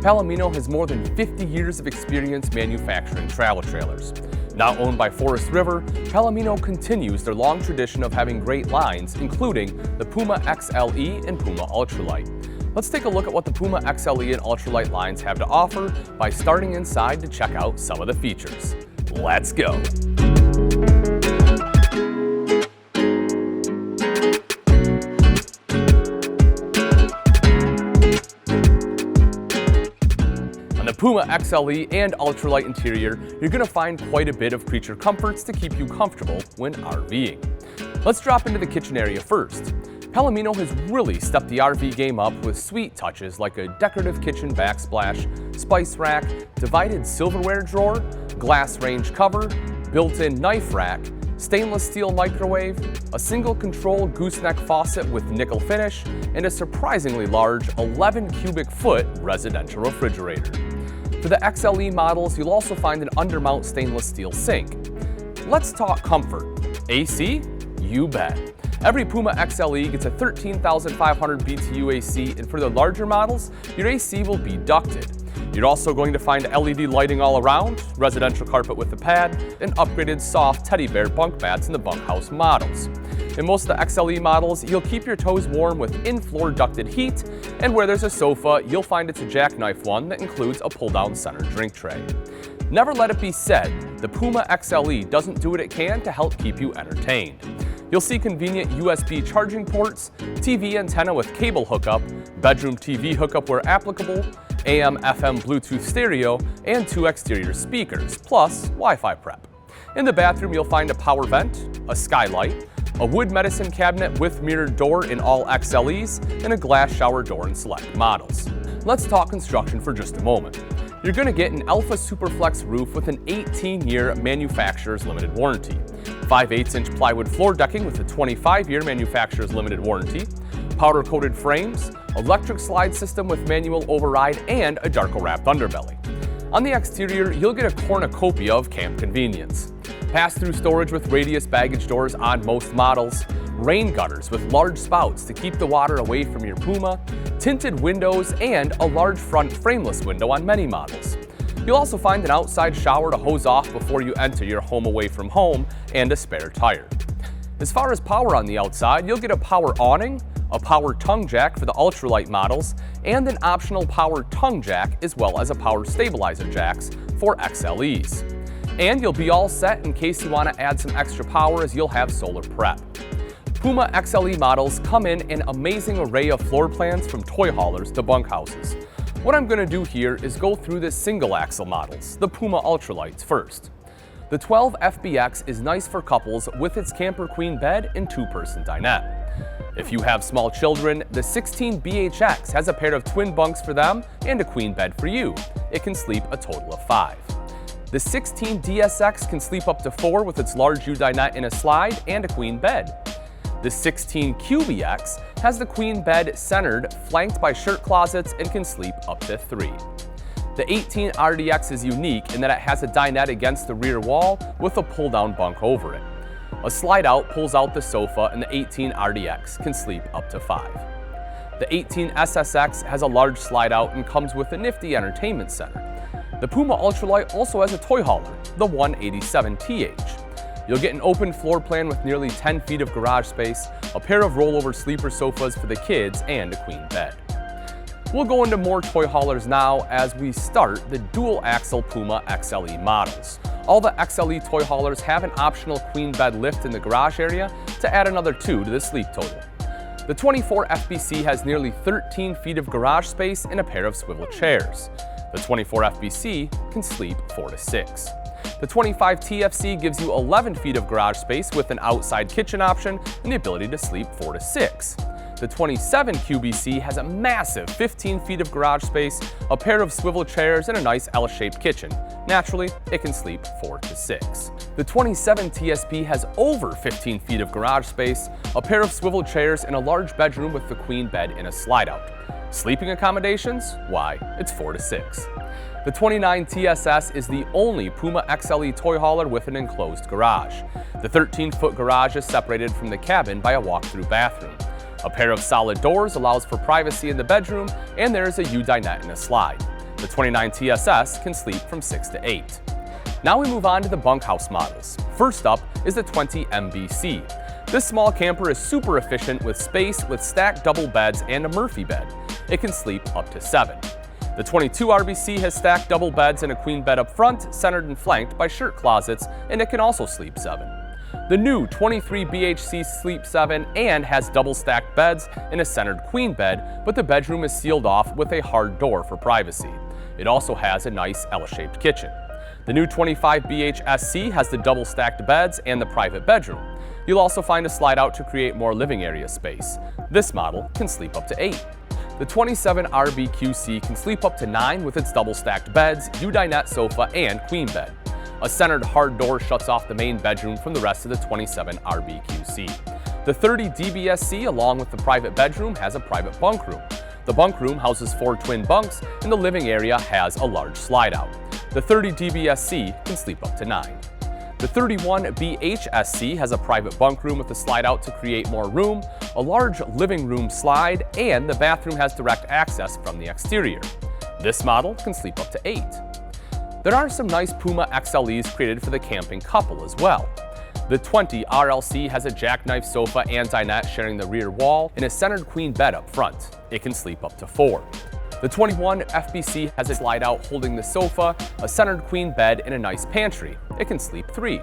Palomino has more than 50 years of experience manufacturing travel trailers. Now owned by Forest River, Palomino continues their long tradition of having great lines, including the Puma XLE and Puma Ultralight. Let's take a look at what the Puma XLE and Ultralight lines have to offer by starting inside to check out some of the features. Let's go! On the Puma XLE and Ultralight interior, you're going to find quite a bit of creature comforts to keep you comfortable when RVing. Let's drop into the kitchen area first. Palomino has really stepped the RV game up with sweet touches like a decorative kitchen backsplash, spice rack, divided silverware drawer, glass range cover, built-in knife rack, stainless steel microwave, a single control gooseneck faucet with nickel finish, and a surprisingly large 11 cubic foot residential refrigerator. For the XLE models, you'll also find an undermount stainless steel sink. Let's talk comfort. AC? You bet. Every Puma XLE gets a 13,500 BTU AC, and for the larger models, your AC will be ducted. You're also going to find LED lighting all around, residential carpet with a pad, and upgraded soft teddy bear bunk beds in the bunkhouse models. In most of the XLE models, you'll keep your toes warm with in-floor ducted heat, and where there's a sofa, you'll find it's a jackknife one that includes a pull-down center drink tray. Never let it be said, the Puma XLE doesn't do what it can to help keep you entertained. You'll see convenient USB charging ports, TV antenna with cable hookup, bedroom TV hookup where applicable, AM, FM, Bluetooth stereo, and 2 exterior speakers, plus Wi-Fi prep. In the bathroom, you'll find a power vent, a skylight, a wood medicine cabinet with mirrored door in all XLEs, and a glass shower door in select models. Let's talk construction for just a moment. You're going to get an Alpha Superflex roof with an 18-year manufacturer's limited warranty, 5/8-inch plywood floor decking with a 25-year manufacturer's limited warranty, powder-coated frames, electric slide system with manual override, and a Darko-wrapped underbelly. On the exterior, you'll get a cornucopia of camp convenience. Pass-through storage with radius baggage doors on most models, rain gutters with large spouts to keep the water away from your Puma, tinted windows, and a large front frameless window on many models. You'll also find an outside shower to hose off before you enter your home away from home, and a spare tire. As far as power on the outside, you'll get a power awning, a power tongue jack for the ultralight models, and an optional power tongue jack as well as a power stabilizer jacks for XLEs. And you'll be all set in case you want to add some extra power, as you'll have solar prep. Puma XLE models come in an amazing array of floor plans from toy haulers to bunkhouses. What I'm going to do here is go through the single axle models, the Puma Ultralights first. The 12 FBX is nice for couples with its camper queen bed and 2-person dinette. If you have small children, the 16 BHX has a pair of twin bunks for them and a queen bed for you. It can sleep a total of 5. The 16 DSX can sleep up to 4 with its large U dinette in a slide and a queen bed. The 16 QBX has the queen bed centered, flanked by shirt closets, and can sleep up to 3. The 18 RDX is unique in that it has a dinette against the rear wall with a pull-down bunk over it. A slide-out pulls out the sofa, and the 18 RDX can sleep up to 5. The 18 SSX has a large slide-out and comes with a nifty entertainment center. The Puma Ultralight also has a toy hauler, the 187TH. You'll get an open floor plan with nearly 10 feet of garage space, a pair of rollover sleeper sofas for the kids, and a queen bed. We'll go into more toy haulers now as we start the dual-axle Puma XLE models. All the XLE toy haulers have an optional queen bed lift in the garage area to add another 2 to the sleep total. The 24 FBC has nearly 13 feet of garage space and a pair of swivel chairs. The 24 FBC can sleep 4 to 6. The 25 TFC gives you 11 feet of garage space with an outside kitchen option and the ability to sleep 4 to 6. The 27 QBC has a massive 15 feet of garage space, a pair of swivel chairs, and a nice L-shaped kitchen. Naturally, it can sleep 4 to 6. The 27 TSP has over 15 feet of garage space, a pair of swivel chairs, and a large bedroom with the queen bed in a slide-out. Sleeping accommodations? Why, it's 4 to 6. The 29 TSS is the only Puma XLE toy hauler with an enclosed garage. The 13-foot garage is separated from the cabin by a walk-through bathroom. A pair of solid doors allows for privacy in the bedroom, and there is a U dinette and a slide. The 29 TSS can sleep from 6 to 8. Now we move on to the bunkhouse models. First up is the 20 MBC. This small camper is super efficient with space with stacked double beds and a Murphy bed. It can sleep up to 7. The 22 RBC has stacked double beds and a queen bed up front, centered and flanked by shirt closets, and it can also sleep 7. The new 23 BHC sleeps 7 and has double stacked beds and a centered queen bed, but the bedroom is sealed off with a hard door for privacy. It also has a nice L-shaped kitchen. The new 25 BHSC has the double stacked beds and the private bedroom. You'll also find a slide out to create more living area space. This model can sleep up to 8. The 27 RBQC can sleep up to 9 with its double stacked beds, U-dinette sofa, and queen bed. A centered hard door shuts off the main bedroom from the rest of the 27 RBQC. The 30 DBSC, along with the private bedroom, has a private bunk room. The bunk room houses 4 twin bunks, and the living area has a large slide out. The 30 DBSC can sleep up to 9. The 31 BHSC has a private bunk room with a slide out to create more room, a large living room slide, and the bathroom has direct access from the exterior. This model can sleep up to 8. There are some nice Puma XLEs created for the camping couple as well. The 20 RLC has a jackknife sofa and dinette sharing the rear wall and a centered queen bed up front. It can sleep up to 4. The 21 FBC has a slide out holding the sofa, a centered queen bed, and a nice pantry. It can sleep 3.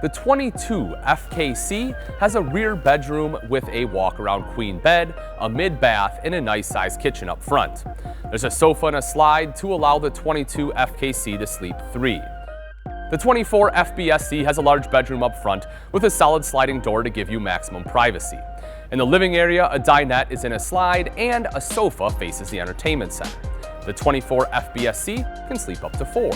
The 22 FKC has a rear bedroom with a walk-around queen bed, a mid-bath, and a nice-sized kitchen up front. There's a sofa and a slide to allow the 22 FKC to sleep 3. The 24 FBSC has a large bedroom up front with a solid sliding door to give you maximum privacy. In the living area, a dinette is in a slide and a sofa faces the entertainment center. The 24 FBSC can sleep up to 4.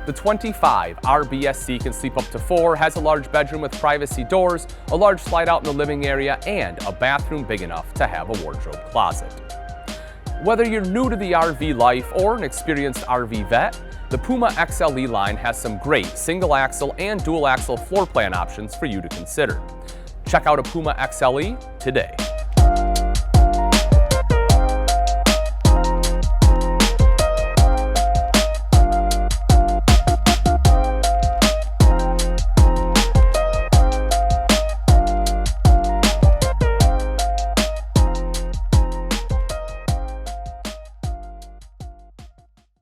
The 25 RBSC can sleep up to 4, has a large bedroom with privacy doors, a large slide out in the living area, and a bathroom big enough to have a wardrobe closet. Whether you're new to the RV life or an experienced RV vet, the Puma XLE line has some great single axle and dual axle floor plan options for you to consider. Check out a Puma XLE today.